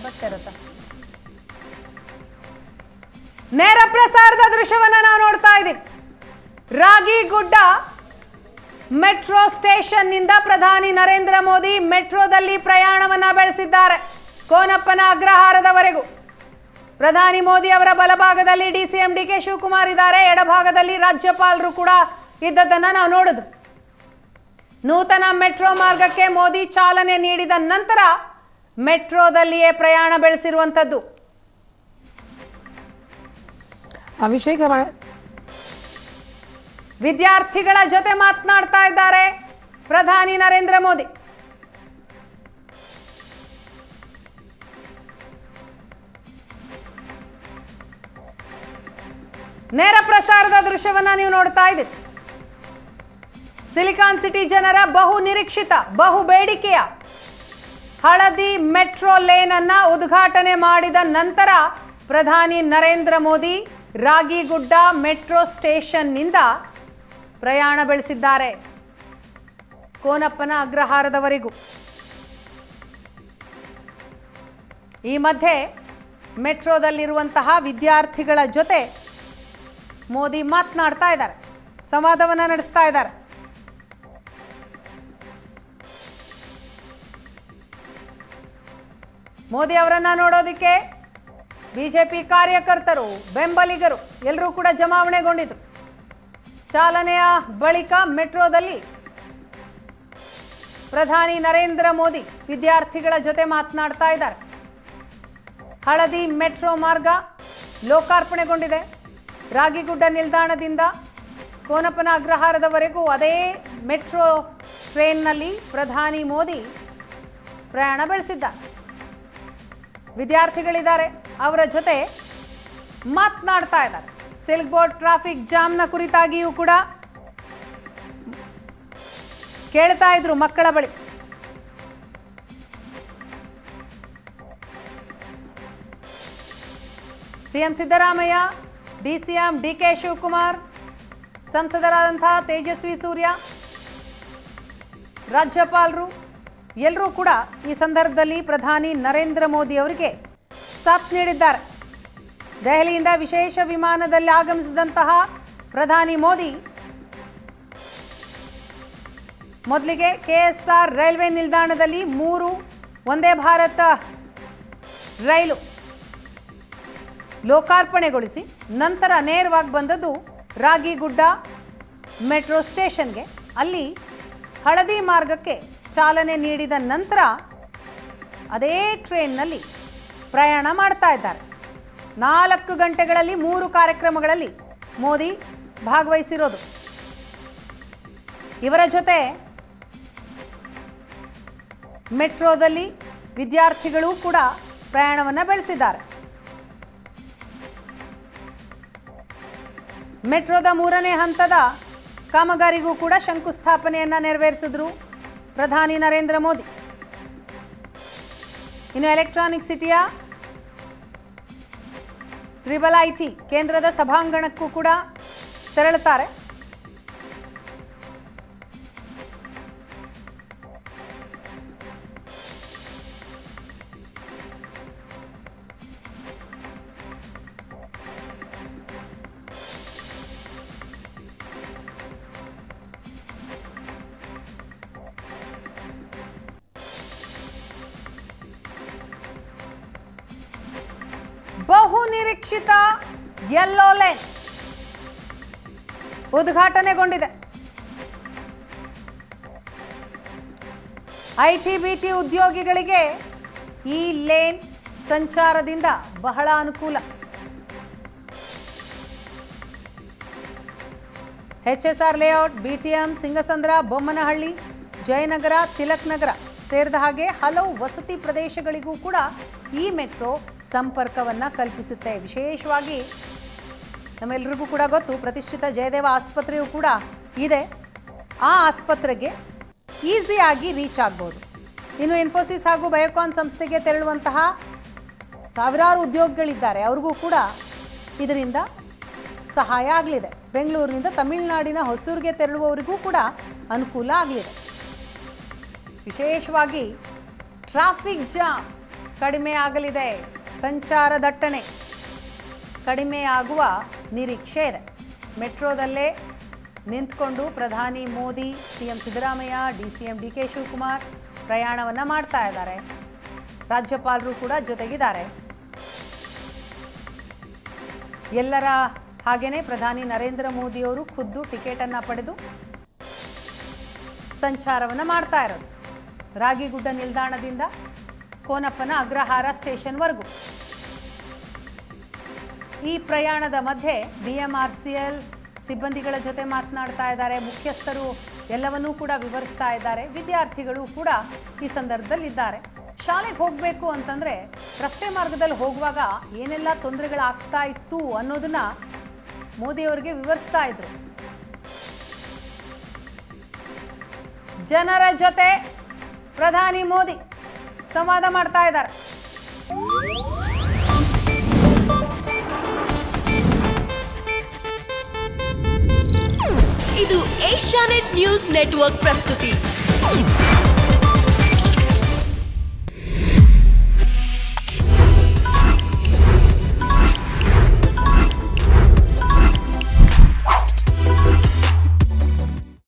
ಬರ್ತಾ ಇರುತ್ತೆ. ನೇರ ಪ್ರಸಾರದ ದೃಶ್ಯವನ್ನ ನಾವು ನೋಡ್ತಾ ಇದ್ದೀವಿ. ರಾಗಿಗುಡ್ಡ ಮೆಟ್ರೋ ಸ್ಟೇಷನ್ ನಿಂದ ಪ್ರಧಾನಿ ನರೇಂದ್ರ ಮೋದಿ ಮೆಟ್ರೋದಲ್ಲಿ ಪ್ರಯಾಣವನ್ನ ಬೆಳೆಸಿದ್ದಾರೆ. ಕೋನಪ್ಪನ ಅಗ್ರಹಾರದವರೆಗೂ ಪ್ರಧಾನಿ ಮೋದಿ ಅವರ ಬಲಭಾಗದಲ್ಲಿ ಡಿಸಿಎಂ ಡಿಕೆ ಶಿವಕುಮಾರ್ ಇದ್ದಾರೆ, ಎಡಭಾಗದಲ್ಲಿ ರಾಜ್ಯಪಾಲರು ಕೂಡ ಇದ್ದದನ್ನ ನಾವು ನೋಡಿದ್ವಿ. ನೂತನ ಮೆಟ್ರೋ ಮಾರ್ಗಕ್ಕೆ ಮೋದಿ ಚಾಲನೆ ನೀಡಿದ ನಂತರ ಮೆಟ್ರೋದಲ್ಲಿಯೇ ಪ್ರಯಾಣ ಬೆಳೆಸಿರುವಂತದ್ದು. ಅಭಿಷೇಕ್, ವಿದ್ಯಾರ್ಥಿಗಳ ಜೊತೆ ಮಾತನಾಡ್ತಾ ಇದ್ದಾರೆ ಪ್ರಧಾನಿ ನರೇಂದ್ರ ಮೋದಿ. ನೇರ ಪ್ರಸಾರದ ದೃಶ್ಯವನ್ನ ನೀವು ನೋಡ್ತಾ ಇದ್ದೀರಿ. ಸಿಲಿಕಾನ್ ಸಿಟಿ ಜನರ ಬಹು ನಿರೀಕ್ಷಿತ, ಬಹು ಬೇಡಿಕೆಯ ಹಳದಿ ಮೆಟ್ರೋ ಲೇನ್ ಅನ್ನ ಉದ್ಘಾಟನೆ ಮಾಡಿದ ನಂತರ ಪ್ರಧಾನಿ ನರೇಂದ್ರ ಮೋದಿ ರಾಗಿಗುಡ್ಡ ಮೆಟ್ರೋ ಸ್ಟೇಷನ್ ನಿಂದ ಪ್ರಯಾಣ ಬೆಳೆಸಿದ್ದಾರೆ ಕೋನಪ್ಪನ ಅಗ್ರಹಾರದವರೆಗೂ. ಈ ಮಧ್ಯೆ ಮೆಟ್ರೋದಲ್ಲಿರುವಂತಹ ವಿದ್ಯಾರ್ಥಿಗಳ ಜೊತೆ ಮೋದಿ ಮಾತನಾಡ್ತಾ ಇದ್ದಾರೆ, ಸಂವಾದವನ್ನ ನಡೆಸ್ತಾ ಇದ್ದಾರೆ. ಮೋದಿ ಅವರನ್ನ ನೋಡೋದಕ್ಕೆ ಬಿಜೆಪಿ ಕಾರ್ಯಕರ್ತರು, ಬೆಂಬಲಿಗರು ಎಲ್ಲರೂ ಕೂಡ ಜಮಾವಣೆಗೊಂಡಿದ್ರು. ಚಾಲನೆಯ ಬಳಿಕ ಮೆಟ್ರೋದಲ್ಲಿ ಪ್ರಧಾನಿ ನರೇಂದ್ರ ಮೋದಿ ವಿದ್ಯಾರ್ಥಿಗಳ ಜೊತೆ ಮಾತನಾಡ್ತಾ ಇದ್ದಾರೆ. ಹಳದಿ ಮೆಟ್ರೋ ಮಾರ್ಗ ಲೋಕಾರ್ಪಣೆಗೊಂಡಿದೆ. ರಾಗಿಗುಡ್ಡ ನಿಲ್ದಾಣದಿಂದ ಕೋನಪ್ಪನ ಅಗ್ರಹಾರದವರೆಗೂ ಅದೇ ಮೆಟ್ರೋ ಟ್ರೈನ್ನಲ್ಲಿ ಪ್ರಧಾನಿ ಮೋದಿ ಪ್ರಯಾಣ ಬೆಳೆಸಿದ್ದಾರೆ. ವಿದ್ಯಾರ್ಥಿಗಳಿದ್ದಾರೆ, ಅವರ ಜೊತೆ ಮಾತನಾಡ್ತಾ ಇದ್ದಾರೆ. ಸಿಲ್ಕ್ ಬೋರ್ಡ್ ಟ್ರಾಫಿಕ್ ಜಾಮ್ನ ಕುರಿತಾಗಿಯೂ ಕೂಡ ಕೇಳ್ತಾ ಇದ್ರು ಮಕ್ಕಳ ಬಳಿ. CM Siddaramaiah, DCM DK Shivakumar, ಸಂಸದರಾದಂತಹ ತೇಜಸ್ವಿ ಸೂರ್ಯ, ರಾಜ್ಯಪಾಲರು ಎಲ್ಲರೂ ಕೂಡ ಈ ಸಂದರ್ಭದಲ್ಲಿ ಪ್ರಧಾನಿ ನರೇಂದ್ರ ಮೋದಿ ಅವರಿಗೆ ಸಾಥ್ ನೀಡಿದ್ದಾರೆ. ದೆಹಲಿಯಿಂದ ವಿಶೇಷ ವಿಮಾನದಲ್ಲಿ ಆಗಮಿಸಿದಂತಹ ಪ್ರಧಾನಿ ಮೋದಿ ಮೊದಲಿಗೆ ಕೆಎಸ್ಆರ್ ರೈಲ್ವೆ ನಿಲ್ದಾಣದಲ್ಲಿ 3 ವಂದೇ ಭಾರತ ರೈಲು ಲೋಕಾರ್ಪಣೆಗೊಳಿಸಿ ನಂತರ ನೇರವಾಗಿ ಬಂದದ್ದು ರಾಗಿಗುಡ್ಡ ಮೆಟ್ರೋ ಸ್ಟೇಷನ್ಗೆ. ಅಲ್ಲಿ ಹಳದಿ ಮಾರ್ಗಕ್ಕೆ ಚಾಲನೆ ನೀಡಿದ ನಂತರ ಅದೇ ಟ್ರೈನ್ನಲ್ಲಿ ಪ್ರಯಾಣ ಮಾಡ್ತಾ ಇದ್ದಾರೆ. 4 ಗಂಟೆಗಳಲ್ಲಿ 3 ಕಾರ್ಯಕ್ರಮಗಳಲ್ಲಿ ಮೋದಿ ಭಾಗವಹಿಸಿರೋದು. ಇವರ ಜೊತೆ ಮೆಟ್ರೋದಲ್ಲಿ ವಿದ್ಯಾರ್ಥಿಗಳು ಕೂಡ ಪ್ರಯಾಣವನ್ನು ಬೆಳೆಸಿದ್ದಾರೆ. ಮೆಟ್ರೋದ 3ನೇ ಹಂತದ ಕಾಮಗಾರಿಗೂ ಕೂಡ ಶಂಕುಸ್ಥಾಪನೆಯನ್ನು ನೆರವೇರಿಸಿದ್ರು ಪ್ರಧಾನಿ ನರೇಂದ್ರ ಮೋದಿ. ಇನ್ನು ಎಲೆಕ್ಟ್ರಾನಿಕ್ ಸಿಟಿಯ IIIT ಕೇಂದ್ರದ ಸಭಾಂಗಣಕ್ಕೂ ಕೂಡ ತೆರಳುತ್ತಾರೆ. ಬಹು ನಿರೀಕ್ಷಿತ ಯೆಲ್ಲೋ ಲೇನ್ ಉದ್ಘಾಟನೆಗೊಂಡಿದೆ. ಐಟಿ-ಬಿಟಿ ಉದ್ಯೋಗಿಗಳಿಗೆ ಈ ಲೇನ್ ಸಂಚಾರದಿಂದ ಬಹಳ ಅನುಕೂಲ. HSR layout, BTM, Singasandra, Bommanahalli, Jayanagar, Tilak Nagar ಸೇರಿದ ಹಾಗೆ ಹಲವು ವಸತಿ ಪ್ರದೇಶಗಳಿಗೂ ಕೂಡ ಈ ಮೆಟ್ರೋ ಸಂಪರ್ಕವನ್ನು ಕಲ್ಪಿಸುತ್ತೆ. ವಿಶೇಷವಾಗಿ ನಮ್ಮೆಲ್ಲರಿಗೂ ಕೂಡ ಗೊತ್ತು, ಪ್ರತಿಷ್ಠಿತ ಜಯದೇವ ಆಸ್ಪತ್ರೆಯೂ ಕೂಡ ಇದೆ. ಆ ಆಸ್ಪತ್ರೆಗೆ ಈಸಿಯಾಗಿ ರೀಚ್ ಆಗ್ಬೋದು. ಇನ್ನು ಇನ್ಫೋಸಿಸ್ ಹಾಗೂ ಬಯೋಕಾನ್ ಸಂಸ್ಥೆಗೆ ತೆರಳುವಂತಹ ಸಾವಿರಾರು ಉದ್ಯೋಗಿಗಳಿದ್ದಾರೆ, ಅವ್ರಿಗೂ ಕೂಡ ಇದರಿಂದ ಸಹಾಯ ಆಗಲಿದೆ. ಬೆಂಗಳೂರಿನಿಂದ ತಮಿಳುನಾಡಿನ ಹೊಸೂರಿಗೆ ತೆರಳುವವರಿಗೂ ಕೂಡ ಅನುಕೂಲ ಆಗಲಿದೆ. ವಿಶೇಷವಾಗಿ ಟ್ರಾಫಿಕ್ ಜಾಮ್ ಕಡಿಮೆ ಆಗಲಿದೆ. ಸಂಚಾರ ದಟ್ಟಣೆ ಕಡಿಮೆ ಆಗುವ ನಿರೀಕ್ಷೆ ಇದೆ. ಮೆಟ್ರೋದಲ್ಲೇ ನಿಂತ್ಕೊಂಡು ಪ್ರಧಾನಿ Modi, CM Siddaramaiah, DCM DK Shivakumar ಪ್ರಯಾಣವನ್ನು ಮಾಡ್ತಾ ಇದ್ದಾರೆ. ರಾಜ್ಯಪಾಲರು ಕೂಡ ಜೊತೆಗಿದ್ದಾರೆ. ಎಲ್ಲರ ಹಾಗೇನೆ ಪ್ರಧಾನಿ ನರೇಂದ್ರ ಮೋದಿಯವರು ಖುದ್ದು ಟಿಕೆಟನ್ನು ಪಡೆದು ಸಂಚಾರವನ್ನು ಮಾಡ್ತಾ ಇರೋದು. ರಾಗಿಗುಡ್ಡ ನಿಲ್ದಾಣದಿಂದ ಕೋನಪ್ಪನ ಅಗ್ರಹಾರ ಸ್ಟೇಷನ್ವರೆಗೂ. ಈ ಪ್ರಯಾಣದ ಮಧ್ಯೆ BMRCL ಸಿಬ್ಬಂದಿಗಳ ಜೊತೆ ಮಾತನಾಡ್ತಾ ಇದ್ದಾರೆ. ಮುಖ್ಯಸ್ಥರು ಎಲ್ಲವನ್ನೂ ಕೂಡ ವಿವರಿಸ್ತಾ ಇದ್ದಾರೆ. ವಿದ್ಯಾರ್ಥಿಗಳು ಕೂಡ ಈ ಸಂದರ್ಭದಲ್ಲಿ ಇದ್ದಾರೆ. ಶಾಲೆಗೆ ಹೋಗಬೇಕು ಅಂತಂದರೆ ರಸ್ತೆ ಮಾರ್ಗದಲ್ಲಿ ಹೋಗುವಾಗ ಏನೆಲ್ಲ ತೊಂದರೆಗಳಾಗ್ತಾ ಇತ್ತು ಅನ್ನೋದನ್ನ ಮೋದಿಯವರಿಗೆ ವಿವರಿಸ್ತಾ ಇದ್ರು. ಜನರ ಜೊತೆ ಪ್ರಧಾನಿ ಮೋದಿ ಸಂವಾದ ಮಾಡ್ತಾ ಇದ್ದಾರೆ. ಇದು ಏಷ್ಯಾನೆಟ್ ನ್ಯೂಸ್ ನೆಟ್ವರ್ಕ್ ಪ್ರಸ್ತುತಿ.